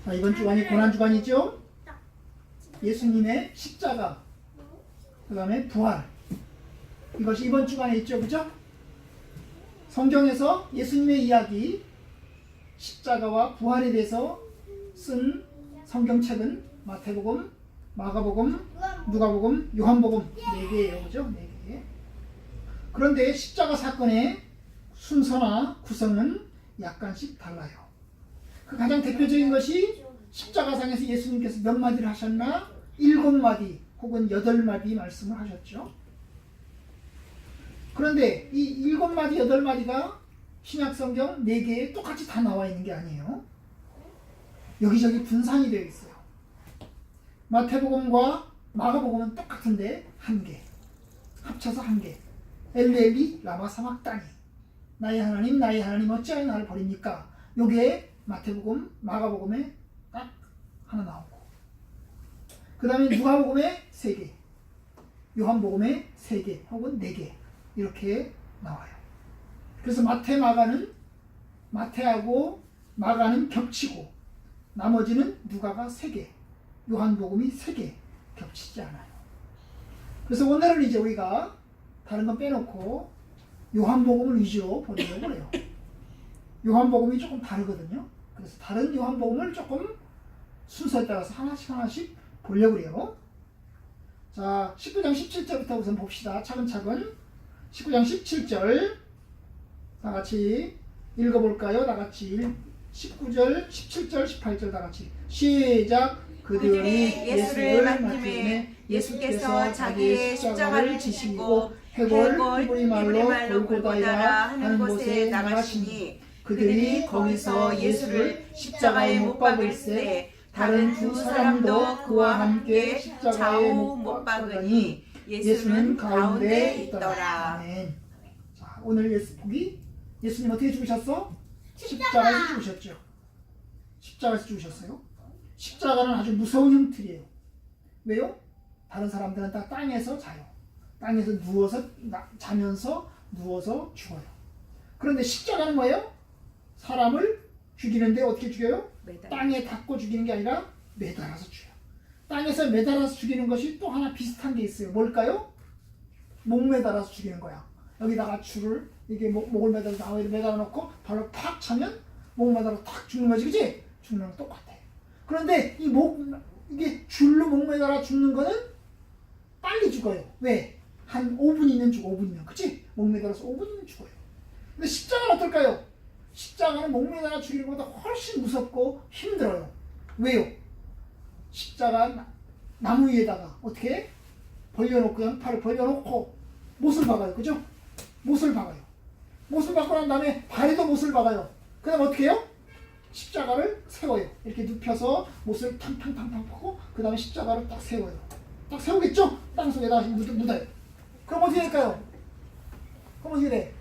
자, 이번 주간이 고난주간이죠. 예수님의 십자가, 그 다음에 부활, 이것이 이번 주간에 있죠. 그죠? 성경에서 예수님의 이야기, 십자가와 부활에 대해서 쓴 성경책은 마태복음, 마가복음, 누가복음, 요한복음 4개예요. 그죠? 4개. 그런데 십자가 사건의 순서나 구성은 약간씩 달라요. 그 가장 대표적인 것이 십자가상에서 예수님께서 몇 마디를 하셨나? 7마디 혹은 8마디 말씀을 하셨죠. 그런데 이 7마디, 8마디가 신약성경 4개에 똑같이 다 나와 있는 게 아니에요. 여기저기 분산이 되어 있어요. 마태복음과 마가복음은 똑같은데 1개, 합쳐서 1개. 엘리 라마 사막다니, 나의 하나님 어찌하여 나를 버립니까? 요게 마태복음, 마가복음에 딱 하나 나오고, 그 다음에 누가복음에 3개, 요한복음에 3개 혹은 4개 이렇게 나와요. 그래서 마태하고 마가는 겹치고 나머지는 누가가 3개, 요한복음이 3개 겹치지 않아요. 그래서 오늘은 이제 우리가 다른 건 빼놓고 요한복음을 위주로 보려고 해요. 요한복음이 조금 다르거든요. 그래서 다른 요한복음을 조금 순서에 따라서 하나씩 보려고 해요. 자, 19장 17절부터 우선 봅시다. 차근차근. 19장 17절 다 같이 읽어볼까요? 다 같이 19절, 17절, 18절 다 같이 시작. 그들이 예수를 맡김에 예수께서 자기의 십자가를 지시고 해골 히브리 말로 골고다이라 하는 곳에 나가시니 그들이 거기서 예수를 십자가에 못 박을세 다른 두 사람도 그와 함께 십자가에 못 박으니 예수는 가운데 있더라. 아멘. 자, 오늘 예수님 어떻게 죽으셨어? 십자가에서 죽으셨죠. 십자가에서 죽으셨어요. 십자가는 아주 무서운 형틀이에요. 왜요? 다른 사람들은 다 땅에서 자요. 땅에서 자면서 누워서 죽어요. 그런데 십자가는 뭐예요? 사람을 죽이는데 어떻게 죽여요? 땅에 닿고 죽이는 게 아니라 매달아서 죽여요. 땅에서 매달아서 죽이는 것이 또 하나 비슷한 게 있어요. 뭘까요? 목 매달아서 죽이는 거야. 여기다가 줄을 이게 목을 매달아서 나무에 매달아 놓고 발로 팍 차면 목 매달아 탁 죽는 거지, 그지? 죽는 건 똑같아. 그런데 이게 줄로 목 매달아 죽는 거는 빨리 죽어요. 왜? 한 5분이면 죽어, 5분이면. 그치? 목 매달아서 5분이면 죽어요. 근데 십자가는 어떨까요? 십자가는 목 매달아 죽이는 것보다 훨씬 무섭고 힘들어요. 왜요? 십자가 나무 위에다가 어떻게? 벌려놓고, 양팔을 벌려놓고 못을 박아요. 그죠? 못을 박아요. 못을 박고 난 다음에 발에도 못을 박아요. 그 다음 어떻게 해요? 십자가를 세워요. 이렇게 눕혀서 못을 탕탕탕탕 박고 그 다음에 십자가를 딱 세워요. 딱 세우겠죠? 땅속에다 묻어요. 그럼 어떻게 될까요? 그럼 어떻게 돼?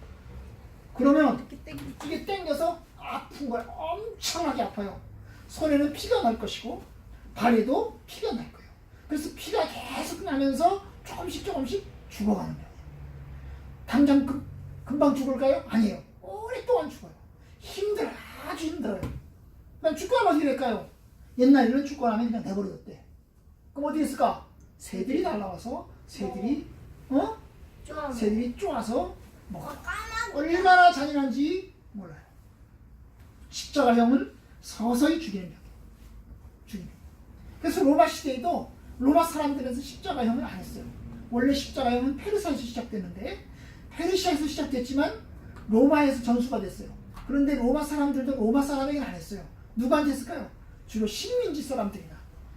그러면 이게 땡겨서 아픈 거예요. 엄청나게 아파요. 손에는 피가 날 것이고 발에도 피가 날 거예요. 그래서 피가 계속 나면서 조금씩 죽어가는 거예요. 당장 금방 죽을까요? 아니에요. 오랫동안 죽어요. 힘들어요. 아주 힘들어요. 그럼 죽고 나면 어떻게 될까요? 옛날에는 죽고 나면 그냥 내버려뒀대. 그럼 어떻게 했을까? 새들이 날라와서 새들이 쪼아서 먹어요. 얼마나 잔인한지 몰라요. 십자가형은 서서히 죽이는 병이에요. 그래서 로마 시대에도 로마 사람들에서 십자가형을 안 했어요. 원래 십자가형은 페르시아에서 시작됐는데 페르시아에서 시작됐지만 로마에서 전수가 됐어요. 그런데 로마 사람들도 로마 사람에게는 안 했어요. 누구한테 했을까요? 주로 식민지 사람들이나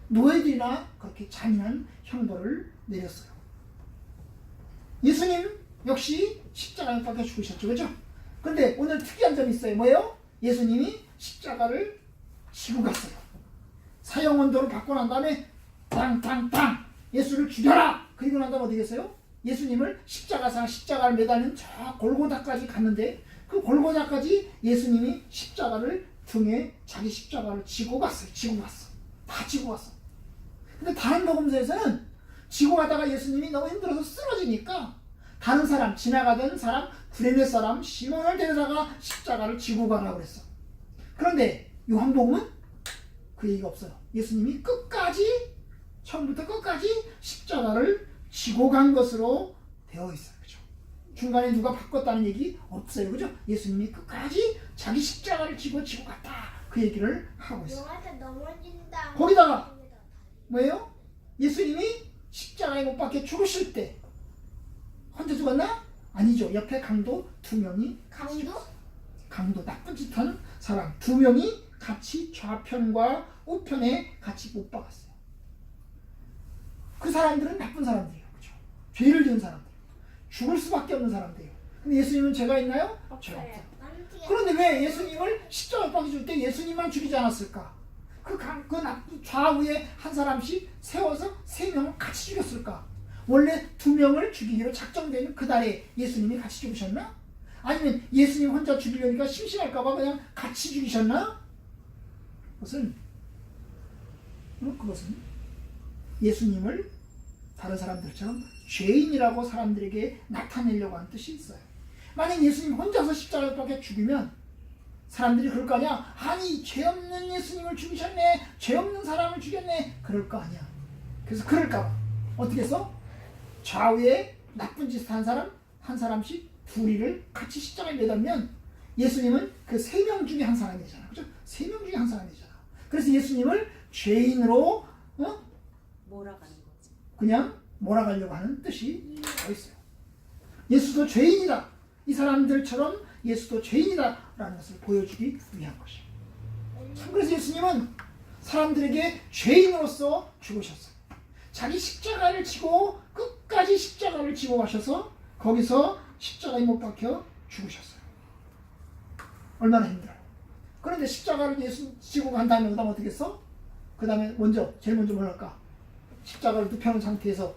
노예들이나 그렇게 잔인한 형벌을 내렸어요. 예수님 역시 십자가에 박혀 죽으셨죠. 그죠? 근데 오늘 특이한 점이 있어요. 뭐예요? 예수님이 십자가를 지고 갔어요. 사형원도를 받고 난 다음에 땅땅땅 예수를 죽여라! 그리고 난 다음에 어디 계세요? 예수님을 십자가를 매달린 저 골고다까지 갔는데 그 골고다까지 예수님이 십자가를 등에 자기 십자가를 지고 갔어요. 다 지고 갔어. 근데 다른 복음서에서는 지고 가다가 예수님이 너무 힘들어서 쓰러지니까 다른 사람, 지나가던 사람, 구레네 사람 시몬을 데려다가 십자가를 지고 가라고 그랬어. 그런데 요한복음은 그 얘기가 없어요. 예수님이 끝까지 처음부터 끝까지 십자가를 지고 간 것으로 되어 있어요. 그죠? 중간에 누가 바꿨다는 얘기 없어요. 그죠? 예수님이 끝까지 자기 십자가를 지고 갔다. 그 얘기를 하고 있어요. 넘어진다. 거기다가 뭐예요? 예수님이 십자가에 못 박혀 죽으실 때 혼자 죽었나? 아니죠. 옆에 강도 2명이 강도 나쁜 짓 하는 사람 2명이 같이 좌편과 우편에 같이 못 박았어요. 그 사람들은 나쁜 사람들이에요. 그렇죠? 죄를 지은 사람들. 죽을 수밖에 없는 사람들이에요. 근데 예수님은 죄가 있나요? 죄가 없어요. 그런데 왜 예수님을 십자가에 박혀 죽을 때 예수님만 죽이지 않았을까? 그 좌우에 한 사람씩 세워서 3명을 같이 죽였을까? 원래 2명을 죽이기로 작정된 그날에 예수님이 같이 죽으셨나? 아니면 예수님 혼자 죽이려니까 심심할까봐 그냥 같이 죽이셨나? 그것은 예수님을 다른 사람들처럼 죄인이라고 사람들에게 나타내려고 하는 뜻이 있어요. 만약 예수님 혼자서 십자가에 박혀 죽이면 사람들이 그럴 거 아니야. 아니 죄 없는 예수님을 죽이셨네. 죄 없는 사람을 죽였네. 그럴 거 아니야. 그래서 그럴까 봐 어떻게 했어? 좌우에 나쁜 짓을 한 사람 한 사람씩 둘이를 같이 십자가에 매달면 예수님은 그 3명 중에 한 사람이잖아. 그죠? 3명 중에 한 사람이잖아. 그래서 예수님을 죄인으로 몰아가는 거지. 그냥 몰아가려고 하는 뜻이 더 있어요. 예수도 죄인이다. 이 사람들처럼 예수도 죄인이다라는 것을 보여주기 위한 것이에요. 그래서 예수님은 사람들에게 죄인으로서 죽으셨어요. 자기 십자가를 지고 끝까지 십자가를 지고 가셔서 거기서 십자가에 못 박혀 죽으셨어요. 얼마나 힘들어요. 그런데 십자가를 예수 지고 간 다음에 그 다음 어떻게 했어? 그 다음에 제일 먼저 뭘 할까? 십자가를 눕혀놓은 상태에서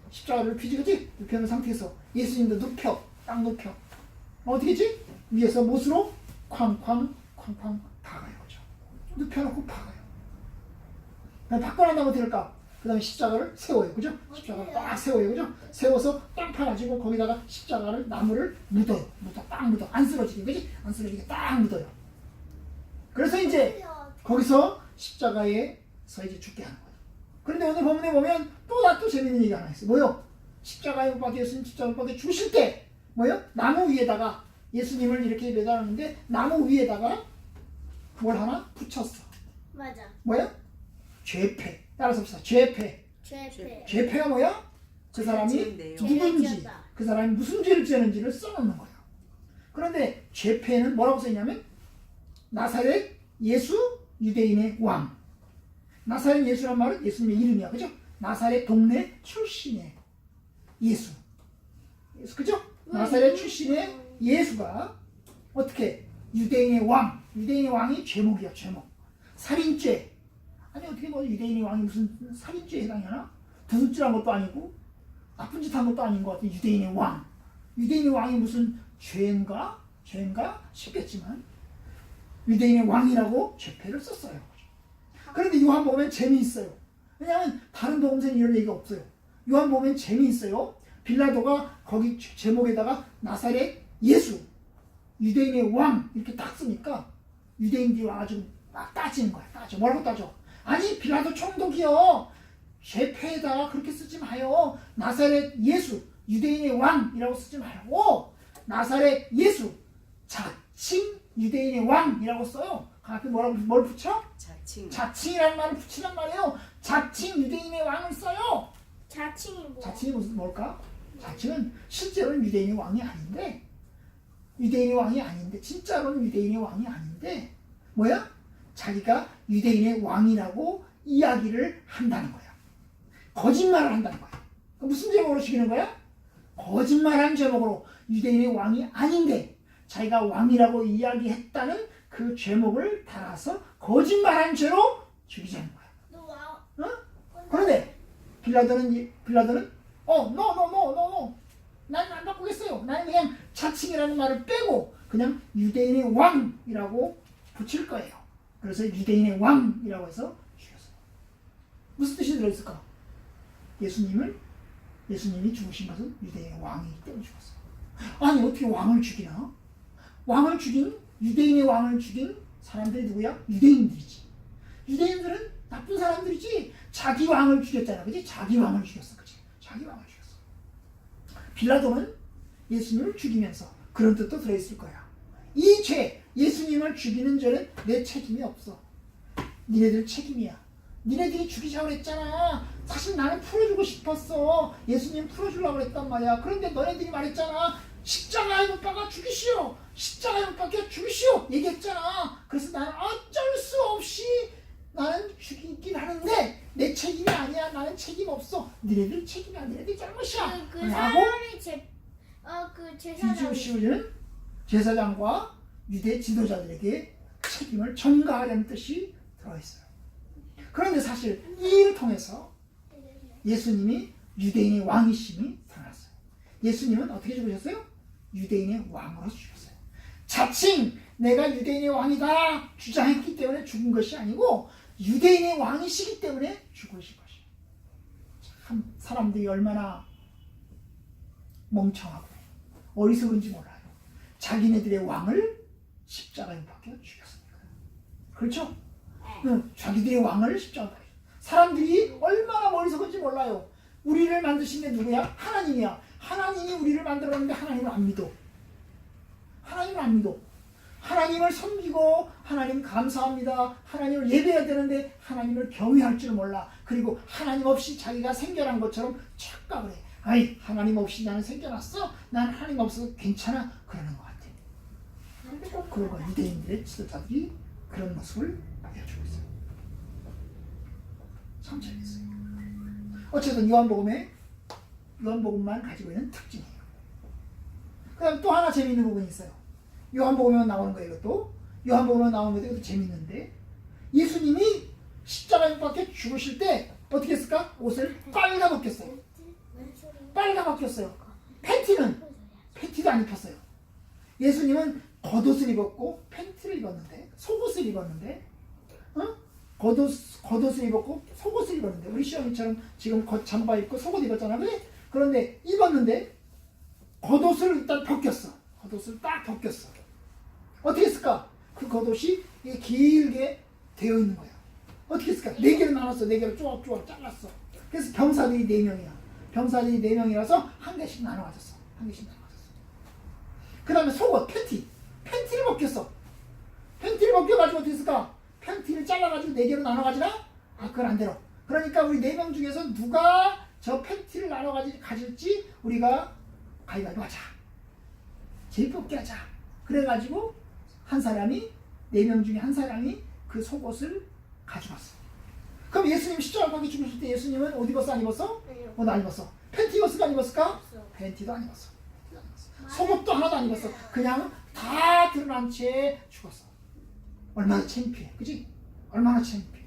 십자가를 눕히지 그치? 눕혀놓은 상태에서 예수님도 딱 눕혀 어떻게 했지? 위에서 못으로 쾅쾅 박아요. 그죠? 눕혀놓고 박아요. 박고 난 다음에 어떻게 할까? 그 다음에 십자가를 세워요. 그죠? 십자가를 딱 세워요. 그죠? 세워서 딱 파가지고 거기다가 십자가를 나무를 묻어요. 딱 묻어. 안 쓰러지게. 그지? 안 쓰러지게 딱 묻어요. 그래서 이제 거기서 십자가에서 이제 죽게 하는 거예요. 그런데 오늘 본문에 보면 또 재밌는 얘기가 하나 있어요. 뭐요? 십자가에 못 박혀 예수님 십자가에 못 박혀 죽으실 때 뭐요? 나무 위에다가 예수님을 이렇게 매달았는데 나무 위에다가 뭘 하나 붙였어. 맞아. 뭐야? 죄패. 따라서 봅시다. 죄패. 죄패가 뭐야? 그 사람이 누군지, 그 사람이 무슨 죄를 지었는지를 써놓는 거야. 그런데 죄패는 뭐라고 써있냐면 나사렛 예수 유대인의 왕. 나사렛 예수란 말은 예수님의 이름이야. 그죠? 나사렛 동네 출신의 예수. 그죠? 나사렛 출신의 예수가 어떻게 유대인의 왕. 유대인의 왕이 죄목이야. 죄목. 살인죄. 아니 어떻게 뭐 유대인의 왕이 무슨 살인죄에 해당하나? 도둑질한 것도 아니고 나쁜 짓 한 것도 아닌 것 같은 유대인의 왕. 유대인의 왕이 무슨 죄인가 싶겠지만 유대인의 왕이라고 죄패를 썼어요. 그런데 요한복음엔 재미있어요. 왜냐하면 다른 복음서는 이런 얘기가 없어요. 요한복음엔 재미있어요. 빌라도가 거기 제목에다가 나사렛 예수 유대인의 왕 이렇게 딱 쓰니까 유대인들이 와가지고 막 따지는 거야. 뭐라고 따져? 아니 빌라도 총독이요. 죄패에다가 그렇게 쓰지 마요. 나사렛 예수 유대인의 왕이라고 쓰지 말고 나사렛 예수 자칭 유대인의 왕이라고 써요. 그 앞에 뭘 붙여? 자칭이라는 말을 붙이란 말이에요. 자칭 유대인의 왕을 써요. 자칭이 뭐야? 자칭이 뭘까? 자칭은 실제로는 유대인의 왕이 아닌데 진짜로는 유대인의 왕이 아닌데 뭐야? 자기가 유대인의 왕이라고 이야기를 한다는 거야. 거짓말을 한다는 거야. 무슨 제목으로 죽이는 거야? 거짓말한 제목으로 유대인의 왕이 아닌데 자기가 왕이라고 이야기했다는 그 제목을 달아서 거짓말한 죄로 죽이자는 거야. 그런데 빌라도는 no. 나는 안 바꾸겠어요. 나는 그냥 자칭이라는 말을 빼고 그냥 유대인의 왕이라고 붙일 거예요. 그래서 유대인의 왕이라고 해서 죽였어요. 무슨 뜻이 들어있을까? 예수님이 죽으신 것은 유대인의 왕이기 때문에 죽었어요. 아니 어떻게 왕을 죽이나? 유대인의 왕을 죽인 사람들이 누구야? 유대인들이지. 유대인들은 나쁜 사람들이지. 자기 왕을 죽였잖아. 그지? 자기 왕을 죽였어. 그지? 자기 왕을 죽였어. 빌라도는 예수님을 죽이면서 그런 뜻도 들어있을 거야. 이 죄, 예수님을 죽이는 죄는 내 책임이 없어. 니네들 책임이야. 니네들이 죽이자고 그랬잖아. 사실 나는 풀어주고 싶었어. 예수님 풀어주려고 그랬단 말이야. 그런데 너네들이 말했잖아. 십자가에 못 박아 죽이시오. 십자가에 못 박아 죽이시오. 얘기했잖아. 그래서 나는 어쩔 수 없이 나는 죽이긴 하는데 내 책임이 아니야. 나는 책임 없어. 니네들 책임이야. 니네들 잘못이야. 그 라고 사람이 그 제사장 뒤집으시는 제사장과 유대 지도자들에게 책임을 전가하려는 뜻이 들어있어요. 그런데 사실 이 일을 통해서 예수님이 유대인의 왕이심이 드러났어요. 예수님은 어떻게 죽으셨어요? 유대인의 왕으로 죽었어요. 자칭 내가 유대인의 왕이다 주장했기 때문에 죽은 것이 아니고 유대인의 왕이시기 때문에 죽으신 것이에요. 참 사람들이 얼마나 멍청하고 어리석은지 몰라요. 자기네들의 왕을 십자가에 못 박혀 죽였습니다. 그렇죠? 자기들의 왕을 십자가에 박혀. 사람들이 얼마나 어리석은지 몰라요. 우리를 만드신 게 누구야? 하나님이야. 하나님이 우리를 만들었는데 하나님을 안 믿어. 하나님을 안 믿어. 하나님을 섬기고 하나님 감사합니다. 하나님을 예배해야 되는데 하나님을 경외할 줄 몰라. 그리고 하나님 없이 자기가 생겨난 것처럼 착각을 해. 아이 하나님 없이 나는 생겨났어? 난 하나님 없어서 괜찮아? 그러는 것 같아. 꼭 그러고 유대인들의 지도자들이 그런 모습을 보여주고 있어요. 참 재밌어요. 어쨌든 요한복음만 가지고 있는 특징이에요. 그 다음 또 하나 재미있는 부분이 있어요. 요한복음에 나오는 거예요. 이것도 요한복음에 나오는 것도 이것도 재밌는데 예수님이 십자가에 박혀 죽으실 때 어떻게 했을까? 옷을 빨가벗겼어요. 빨가벗겼어요. 팬티도 안 입혔어요. 예수님은 겉옷을 입었고 팬티를 입었는데 속옷을 입었는데 겉옷을 입었고 속옷을 입었는데 우리 시험이처럼 지금 겉 잠바 입고 속옷 입었잖아. 그래? 그런데 입었는데 겉옷을 일단 벗겼어. 겉옷을 딱 벗겼어. 어떻게 했을까? 그 겉옷이 길게 되어 있는 거야. 어떻게 했을까? 4개로 나눴어. 4개로 쪼각쪼각 잘랐어. 그래서 병사들이 4명이야. 병사들이 4명이라서 한 개씩 나눠 가졌어. 한 개씩 나눠 가졌어. 그 다음에 속옷, 팬티를 벗겼어. 팬티를 벗겨가지고 어떻게 했을까? 팬티를 잘라가지고 4개로 나눠 가지나? 아, 그건 안 되러. 그러니까 우리 4명 중에서 누가 저 팬티를 나눠 가질지 우리가 가위바위보 하자. 제일 뽑기 하자. 그래가지고 한 사람이 4명 중에 한 사람이 그 속옷을 가져갔어. 그럼 예수님 십자가 박혀 죽으실 때 예수님은 옷 입었어 안 입었어? 옷 안 입었어. 팬티 입었을까 안 입었을까? 팬티도 안 입었어. 속옷도 하나도 안 입었어. 그냥 다 드러난 채 죽었어. 얼마나 창피해. 그치? 얼마나 창피해.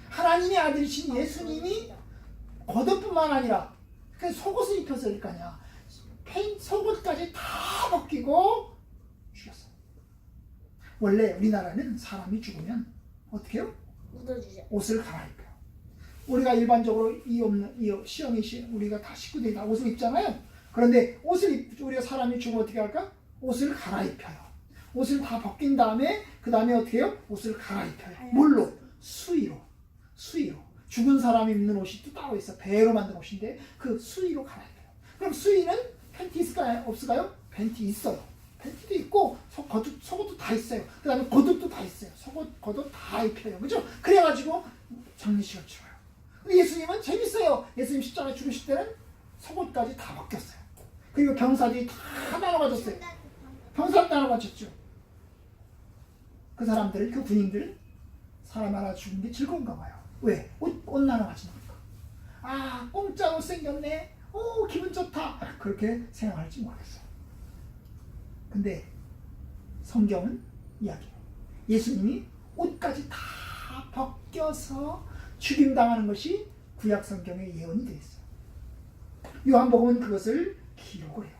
하나님의 아들이신 예수님이 겉옷뿐만 아니라 그 속옷을 입혀서 일 거 아니야. 속옷까지 다 벗기고 죽였어. 원래 우리나라는 사람이 죽으면 어떻게 해요? 묻어주자. 옷을 갈아입혀요. 우리가 일반적으로 시험이 우리가 다 식구들이 다 옷을 입잖아요. 그런데 우리가 사람이 죽으면 어떻게 할까? 옷을 갈아입혀요. 옷을 다 벗긴 다음에 그 다음에 어떻게 해요? 옷을 갈아입혀요. 뭘로? 수의로. 죽은 사람이 입는 옷이 또 따로 있어. 배로 만든 옷인데 그 수의로 갈아입혀요. 그럼 수의는 팬티 있을까요? 없을까요? 팬티 있어요. 팬티도 있고 속옷도 다 있어요. 그 다음에 겉옷도 다 있어요. 겉옷 다 입혀요. 그죠? 그래가지고 장례식을 치러요. 근데 예수님은 재밌어요. 예수님 십자가에 죽으실 때는 속옷까지 다 벗겼어요. 그리고 병사들이 다 나눠 가졌어요. 병사들 나눠 가졌죠. 그 사람들, 그 군인들 사람 하나 죽은 게 즐거운가 봐요. 왜? 옷 나눠 가지는 거니까. 아, 공짜로 생겼네. 오, 기분 좋다. 그렇게 생각할지 모르겠어요. 근데 성경은 이야기해요. 예수님이 옷까지 다 벗겨서 죽임당하는 것이 구약 성경의 예언이 되어 있어요. 요한복음은 그것을 기록을 해요.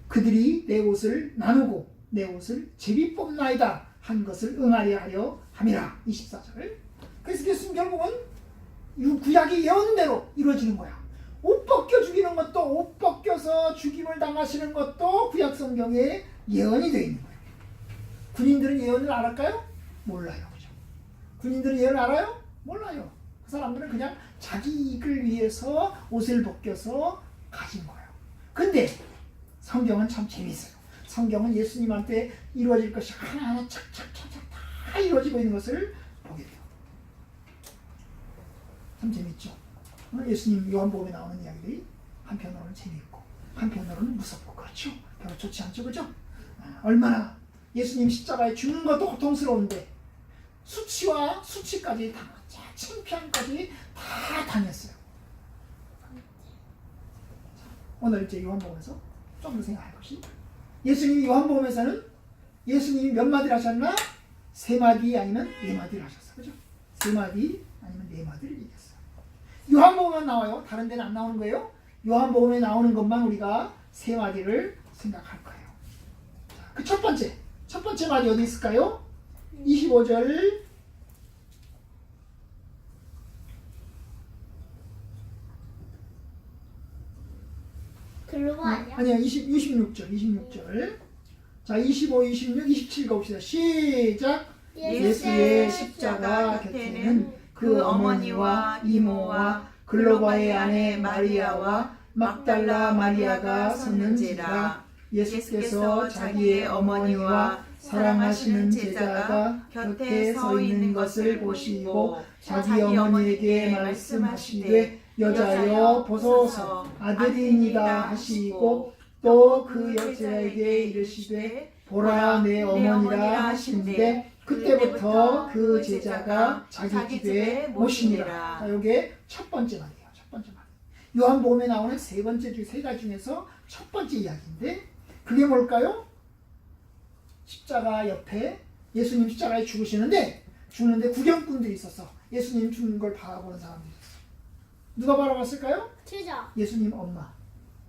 그들이 내 옷을 나누고 내 옷을 제비 뽑나이다 한 것을 응하려 하려 함이라. 24절. 그래서 예수님 결국은 구약의 예언대로 이루어지는 거야. 옷 벗겨 죽이는 것도 옷 벗겨서 죽임을 당하시는 것도 구약 성경에 예언이 되어 있는 거예요. 군인들은 예언을 알았까요? 몰라요. 그죠? 군인들은 예언을 알아요? 몰라요. 그 사람들은 그냥 자기 이익을 위해서 옷을 벗겨서 가진 거예요. 근데 성경은 참 재밌어요. 성경은 예수님한테 이루어질 것이 하나하나 착착착착 다 이루어지고 있는 것을 보게 돼요. 참 재밌죠. 오늘 예수님 요한복음에 나오는 이야기들이 한편으로는 재미있고 한편으로는 무섭고 그렇죠. 별로 좋지 않죠. 그죠? 얼마나 예수님 십자가에 죽는 것도 고통스러운데 수치와 수치까지 다 창피함까지 다 당했어요. 오늘 이제 요한복음에서 좀 더 생각할 것이 예수님이 요한복음에서는 예수님이 몇 마디를 하셨나? 3마디 아니면 4마디를 하셨어요. 그죠? 3마디 아니면 4마디를 얘기했어요. 요한복음만 나와요. 다른 데는 안 나오는 거예요. 요한복음에 나오는 것만 우리가 3마디를 생각할 거예요. 그 첫 번째 마디 어디 있을까요? 25절 글로버 아니야? 아니야 26절 자 25, 26, 27 가봅시다. 시작. 예수의 십자가 곁에는 그 어머니와 이모와 글로바의 아내 마리아와 막달라 마리아가 섰는지라. 예수께서 자기의 어머니와 사랑하시는 제자가 곁에 서 있는 것을 보시고 자기 어머니에게 말씀하시되 여자여 보소서 아들이니라 하시고 또 그 여자에게 이르시되 보라 내 어머니라 하시는데 그때부터 그 제자가 자기 집에 모시니라. 자, 요게 첫 번째 말이에요. 첫 번째 말. 요한복음에 나오는 세 가지 중에서 첫 번째 이야기인데 그게 뭘까요? 십자가 옆에 예수님 십자가에 죽는데 구경꾼들이 있어서 예수님 죽는 걸 바라보는 사람들이 있어요. 누가 바라봤을까요? 제자. 예수님 엄마.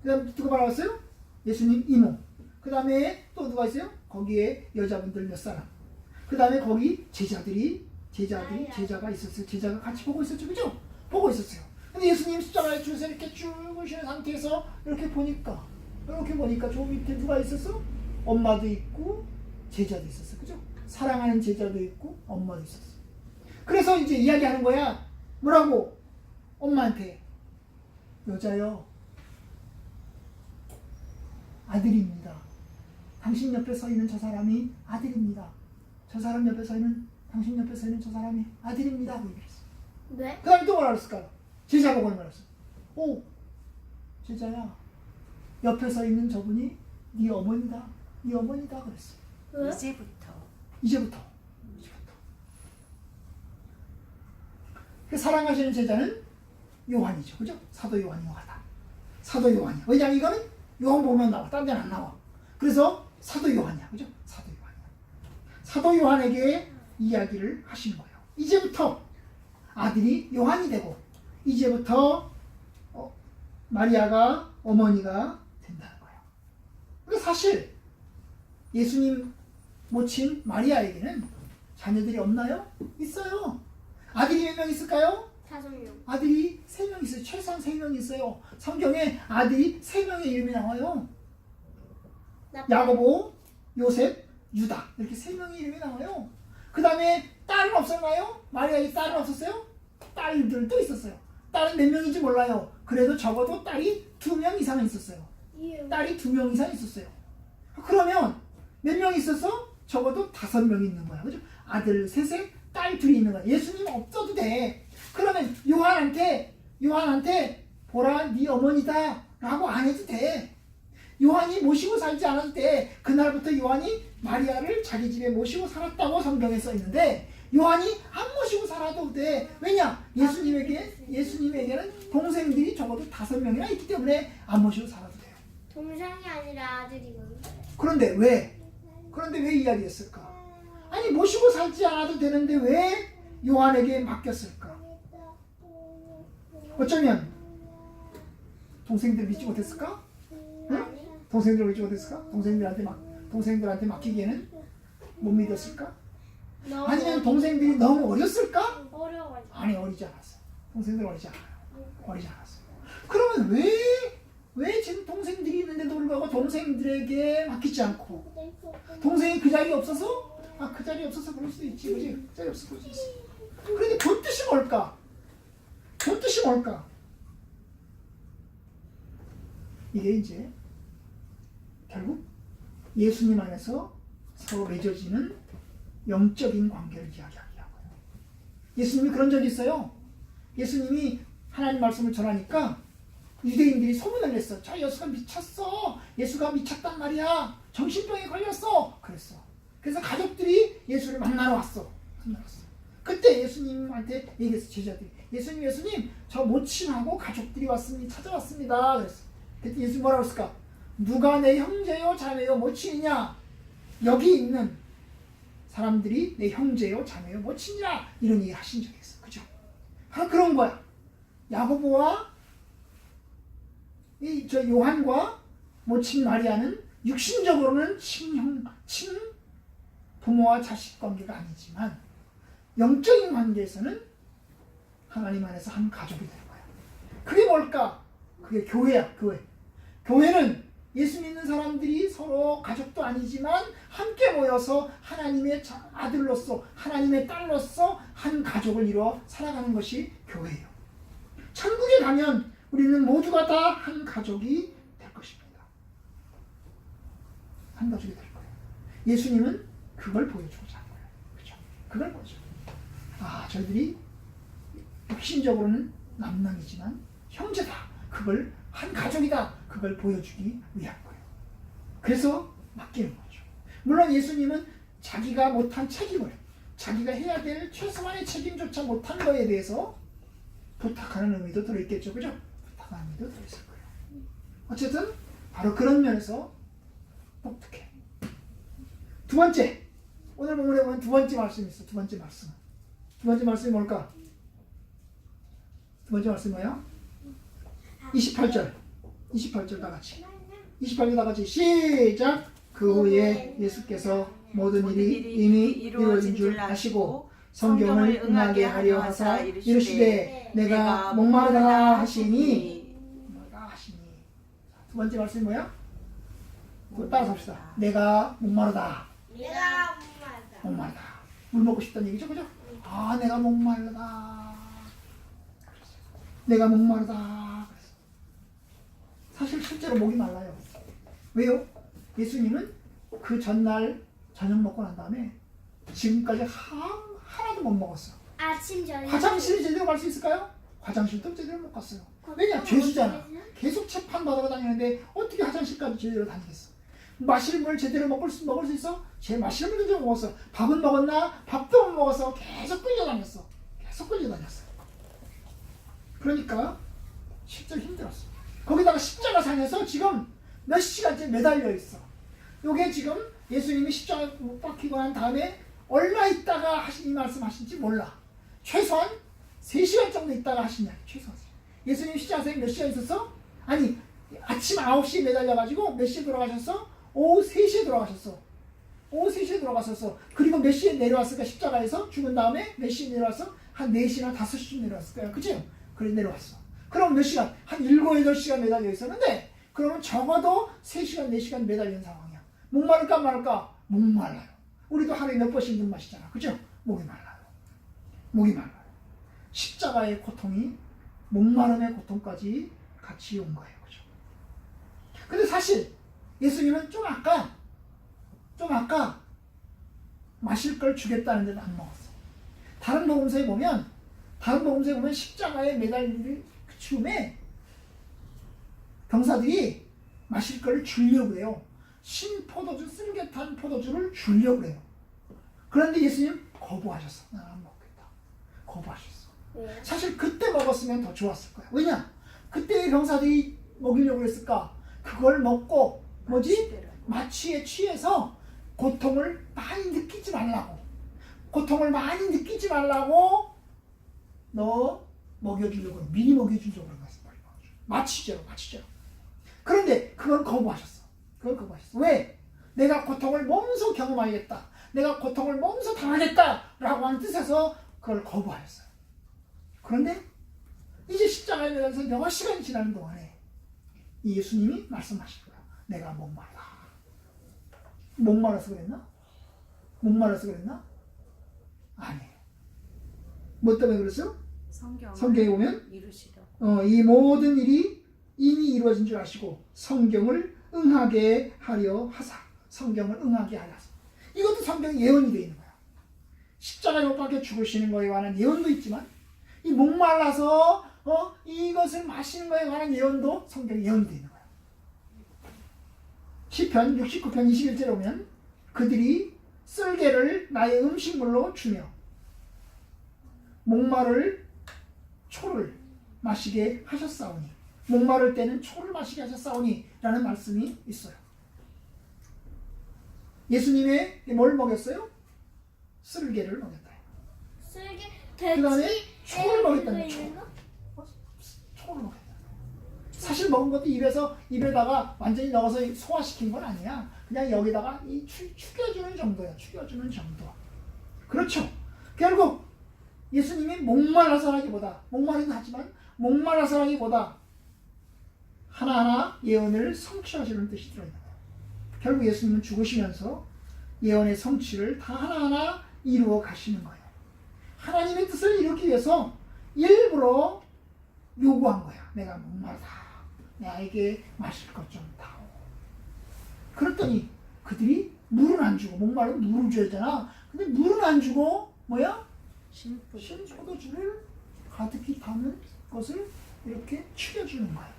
그 다음 누가 바라봤어요? 예수님 이모. 그 다음에 또 누가 있어요? 거기에 여자분들 몇 사람. 그 다음에 거기 제자가 있었어요. 제자가 같이 보고 있었죠. 그죠? 보고 있었어요. 근데 예수님 십자가에 줄서 이렇게 죽으시는 상태에서 이렇게 보니까 저 밑에 누가 있었어? 엄마도 있고 제자도 있었어. 그죠? 사랑하는 제자도 있고 엄마도 있었어. 그래서 이제 이야기하는 거야. 뭐라고? 엄마한테 여자여 아들입니다. 당신 옆에 서 있는 저 사람이 아들입니다. 저 사람 옆에 서 있는 당신 옆에 서 있는 저 사람이 아들입니다. 하고 얘기했어. 왜? 그 다음에 또 뭐라 그랬을까요? 제자 보고 말했어. 오 제자야 옆에 서 있는 저분이 네 어머니다. 네 어머니다 그랬어. 왜? 이제부터. 그 사랑하시는 제자는 요한이죠. 그죠? 사도 요한이 요하다. 사도 요한이야. 왜냐면 이거는 요한복음만 나와. 딴 데는 안 나와. 그래서 사도 요한이야. 그죠? 사도 요한이야. 사도 요한에게 이야기를 하신 거예요. 이제부터 아들이 요한이 되고 이제부터 마리아가 어머니가 된다는 거예요. 근데 사실 예수님 모친 마리아에게는 자녀들이 없나요? 있어요. 아들이 몇 명 있을까요? 5명. 아들이 3명 있어요. 최소한 3명 있어요. 성경에 아들이 3명의 이름이 나와요. 야고보, 요셉, 유다 이렇게 3명의 이름이 나와요. 그 다음에 딸은 없었나요? 마리아의 딸은 없었어요? 딸들도 있었어요. 딸은 몇 명인지 몰라요. 그래도 적어도 딸이 2명 이상 있었어요. 딸이 2명 이상 있었어요. 그러면 몇 명 있어서 적어도 5명 있는 거야. 그죠? 아들 셋에 딸 2이 있는 거야. 예수님 없어도 돼. 그러면 요한한테 보라 네 어머니다 라고 안 해도 돼. 요한이 모시고 살지 않아도 돼. 그날부터 요한이 마리아를 자기 집에 모시고 살았다고 성경에 써 있는데 요한이 안 모시고 살아도 돼. 왜냐? 예수님에게는 동생들이 적어도 5명이나 있기 때문에 안 모시고 살아도 돼요. 동생이 아니라 아들이거든. 그런데 왜 이야기했을까? 아니 모시고 살지 않아도 되는데 왜 요한에게 맡겼을까? 어쩌면 동생들 믿지 못했을까? 응? 동생들 믿지 못했을까? 동생들한테 맡기기에는 못 믿었을까? 아니면 동생들이 너무 어렸을까? 어려워가지고. 아니 어리지 않았어. 동생들 어리지 않았어요. 그러면 왜 지금 동생들이 있는데도 불구하고 동생들에게 맡기지 않고 동생이 그 자리에 없어서 그 자리 없어서 그럴 수도 있지, 그지? 그 자리 없어서 그럴 수 있어. 그런데 본 뜻이 뭘까? 본 뜻이 뭘까? 이게 이제 결국 예수님 안에서 서로 맺어지는 영적인 관계를 이야기하고요. 예수님이 그런 적이 있어요. 예수님이 하나님 말씀을 전하니까 유대인들이 소문을 냈어. 저 예수가 미쳤어. 예수가 미쳤단 말이야. 정신병에 걸렸어. 그랬어. 그래서 가족들이 예수를 만나러 왔어. 그때 예수님한테 얘기했어. 제자들이. 예수님, 저 모친하고 가족들이 찾아왔습니다. 그랬어. 그때 예수님 뭐라고 했을까? 누가 내 형제요, 자매요, 모친이냐? 여기 있는 사람들이 내 형제요, 자매요, 모친이라 이런 얘기 하신 적이 있어. 그죠? 바로 그런 거야. 야고보와 저 요한과 모친 마리아는 육신적으로는 친형, 부모와 자식 관계가 아니지만 영적인 관계에서는 하나님 안에서 한 가족이 되는 거야. 그게 뭘까? 그게 교회야, 교회. 교회는 예수 믿는 사람들이 서로 가족도 아니지만 함께 모여서 하나님의 아들로서, 하나님의 딸로서 한 가족을 이루어 살아가는 것이 교회예요. 천국에 가면 우리는 모두가 다 한 가족이 될 것입니다. 한 가족이 될 거예요. 예수님은 그걸 보여주고자 한 거예요. 그죠? 그걸 보여줘. 저희들이 육신적으로는 남남이지만 형제다. 그걸 한 가족이다. 그걸 보여주기 위한 거예요. 그래서 맡기는 거죠. 물론 예수님은 자기가 못한 책임을, 자기가 해야 될 최소한의 책임조차 못한 거에 대해서 부탁하는 의미도 들어있겠죠. 그죠? 부탁하는 의미도 들어있을 거예요. 어쨌든 바로 그런 면에서 독특해. 두 번째, 오늘 본문에 보면 두 번째 말씀이 있어. 두 번째 말씀. 두 번째 말씀이 뭘까? 두 번째 말씀이 뭐야? 28절. 28절 다 같이. 28절 다 같이 시작. 그 후에 예수께서 모든 일이 이미 이루어진 줄 아시고 성경을 응하게 하려 하사 이르시되 내가 목마르다 하시니. 두 번째 말씀이 뭐야? 따라서 합시다. 내가 목마르다. 내가 목마르다. 목마르다. 물 먹고 싶다는 얘기죠, 그죠? 내가 목마르다. 내가 목마르다. 사실 실제로 목이 말라요. 왜요? 예수님은 그 전날 저녁 먹고 난 다음에 지금까지 하나도 못 먹었어요. 아침 저녁. 화장실에 제대로 갈 수 있을까요? 화장실도 제대로 못 갔어요. 왜냐? 죄수잖아. 계속 재판 받아가 다니는데 어떻게 화장실까지 제대로 다니겠어? 마실 물 제대로 먹을 수 있어? 마실 물도 제대로 먹었어. 밥은 먹었나? 밥도 못 먹어서 계속 끌려다녔어. 그러니까 실제로 힘들었어. 거기다가 십자가상에서 지금 몇 시간째 매달려 있어. 요게 지금 예수님이 십자가 못 박히고 난 다음에 얼마 있다가 이 말씀 하신지 몰라. 최소한 3시간 정도 있다가 하시냐. 최소한. 예수님 십자가상에 몇 시간 있었어? 아니, 아침 9시에 매달려가지고 몇 시에 돌아가셨어? 오후 3시에 돌아가셨어. 오후 3시에 돌아가셨어. 그리고 몇 시에 내려왔을까? 십자가에서 죽은 다음에 몇 시에 내려왔어? 한 4시나 5시쯤 내려왔을 거야. 그치? 그래 내려왔어. 그럼 몇 시간? 한 7, 8시간 매달려 있었는데 그러면 적어도 3시간, 4시간 매달린 상황이야. 목마를까 말까? 목말라요. 우리도 하루에 몇 번씩 물 마시잖아. 그죠? 목이 말라요. 십자가의 고통이 목마름의 고통까지 같이 온 거예요. 그죠? 근데 사실 예수님은 좀 아까 마실 걸 주겠다는 데도 안 먹었어. 다른 복음서에 보면 십자가에 매달릴 즈음에 병사들이 마실 걸 주려고 해요. 신포도주, 쓸개탄 포도주를 주려고 해요. 그런데 예수님 거부하셨어. 난 안 먹겠다. 거부하셨어. 왜? 사실 그때 먹었으면 더 좋았을 거야. 왜냐? 그때 병사들이 먹이려고 했을까? 그걸 먹고 마취에 취해서 고통을 많이 느끼지 말라고 너 먹여주려고 미리 먹여주려고 그런 거였어. 마취제로. 그런데 그걸 거부하셨어. 왜? 내가 고통을 몸소 경험하겠다. 내가 고통을 몸소 당하겠다라고 하는 뜻에서 그걸 거부하였어요. 그런데 이제 십자가에 매달려서 몇 시간이 지나는 동안에 이 예수님이 말씀하실 거야. 내가 목마르다. 목마라서 그랬나? 목말라서 그랬나? 아니에요. 뭐 때문에 그랬어요? 성경에 보면 이루시려고. 이 모든 일이 이미 이루어진 줄 아시고 성경을 응하게 하려 하사. 성경을 응하게 하려 하사. 이것도 성경 예언이 되어 있는 거야. 십자가에 못 박혀 죽으시는 거에 관한 예언도 있지만 이 목말라서 이것을 마시는 거에 관한 예언도 성경 예언이 되어 있는 거야. 시편 69편 21절에 보면 그들이 쓸개를 나의 음식물로 주며 목마를 초를 마시게 하셨사오니 목마를 때는 초를 마시게 하셨사오니 라는 말씀이 있어요. 예수님의 뭘 먹였어요? 쓸개를 먹였다. 쓸개 그 다음에 돼지 초를 먹였다는 있는 거? 초를 먹였다. 사실 먹은 것도 입에다가 완전히 넣어서 소화시킨 건 아니야. 그냥 여기다가 축여주는 정도야. 축여주는 정도. 그렇죠. 결국 예수님이 목말라서라기보다 목마르긴 하지만 목말라서라기보다 하나하나 예언을 성취하시는 뜻이 들어있는 거예요. 결국 예수님은 죽으시면서 예언의 성취를 다 하나하나 이루어 가시는 거예요. 하나님의 뜻을 이루기 위해서 일부러 요구한 거야. 내가 목마르다. 나에게 마실 것 좀 다오. 그랬더니 그들이 물은 안 주고 목마르면 물을 줘야 되잖아. 근데 물은 안 주고 뭐야? 신포도주를 가득히 담은 것을 이렇게 축여주는 거야.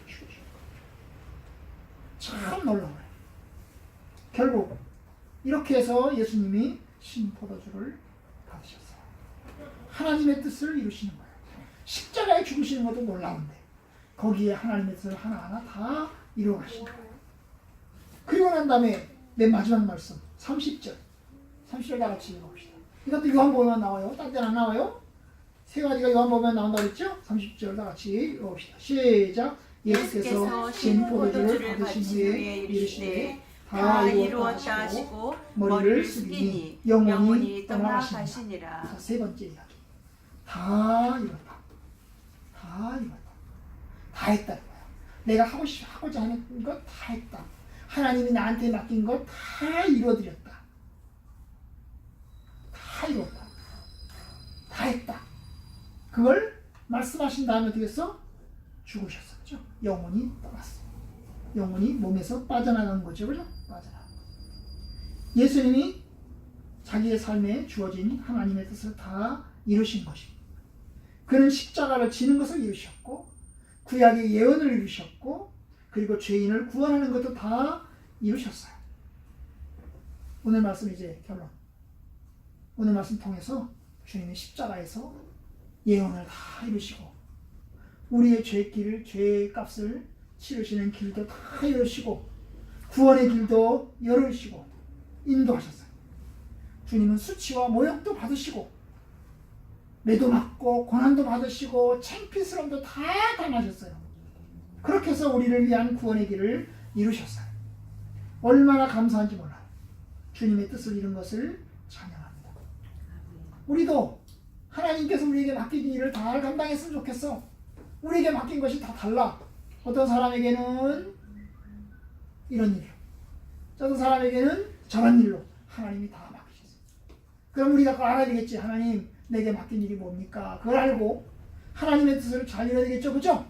참 놀라워요. 결국 이렇게 해서 예수님이 신포도주를 받으셨어요. 하나님의 뜻을 이루시는 거예요. 십자가에 죽으시는 것도 놀라운데 거기에 하나님의 뜻을 하나하나 다 이루어 가시는 거예요. 그리고 난 다음에 맨 마지막 말씀 30절 다 같이 읽어봅시다. 이것도 요한복음에 나와요. 딴 데는 안 나와요. 세 가지가 요한복음에 나온다고 했죠? 30절 다 같이 읽어봅시다. 시작. 예수께서 신포도주를 받으신 후에 이르시되 다 이루었다 하시고 머리를 숙이니 영원히 떠나가시니라. 자, 세 번째 이야기. 다 이뤘다. 다 이뤘다. 다 했다는 거야. 내가 하고자 하는 것 다 했다. 하나님이 나한테 맡긴 것 다 이루어드렸다. 다 이뤘다. 다 했다. 그걸 말씀하신 다음에 어떻게 했어? 죽으셨었죠. 영혼이 떠났어. 영혼이 몸에서 빠져나간 거죠. 그죠? 빠져나간 거. 예수님이 자기의 삶에 주어진 하나님의 뜻을 다 이루신 것입니다. 그는 십자가를 지는 것을 이루셨고 구약의 예언을 이루셨고 그리고 죄인을 구원하는 것도 다 이루셨어요. 오늘 말씀 이제 결론. 오늘 말씀 통해서 주님이 십자가에서 예언을 다 이루시고 우리의 죄의 값을 치르시는 길도 다 열으시고 구원의 길도 열으시고 인도하셨어요. 주님은 수치와 모욕도 받으시고 매도 맞고 고난도 받으시고 창피스러움도 다 당하셨어요. 그렇게 해서 우리를 위한 구원의 길을 이루셨어요. 얼마나 감사한지 몰라요. 주님의 뜻을 이룬 것을 찬양합니다. 우리도 하나님께서 우리에게 맡긴 일을 다 감당했으면 좋겠어. 우리에게 맡긴 것이 다 달라. 어떤 사람에게는 이런 일로, 어떤 사람에게는 저런 일로 하나님이 다 맡기셨어요. 그럼 우리가 그걸 알아야 되겠지. 하나님 내게 맡긴 일이 뭡니까? 그걸 알고 하나님의 뜻을 잘 이뤄야 되겠죠. 그죠?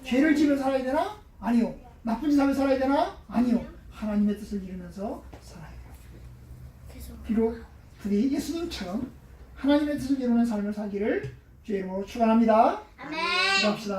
죄를 지으며 살아야 되나? 아니요. 나쁜 짓 하며 살아야 되나? 아니요. 하나님의 뜻을 이루면서 살아야 돼요. 비록 부디 예수님처럼 하나님의 뜻을 이루는 삶을 살기를 주의 이름으로 축원합니다. 아멘. 기도합시다.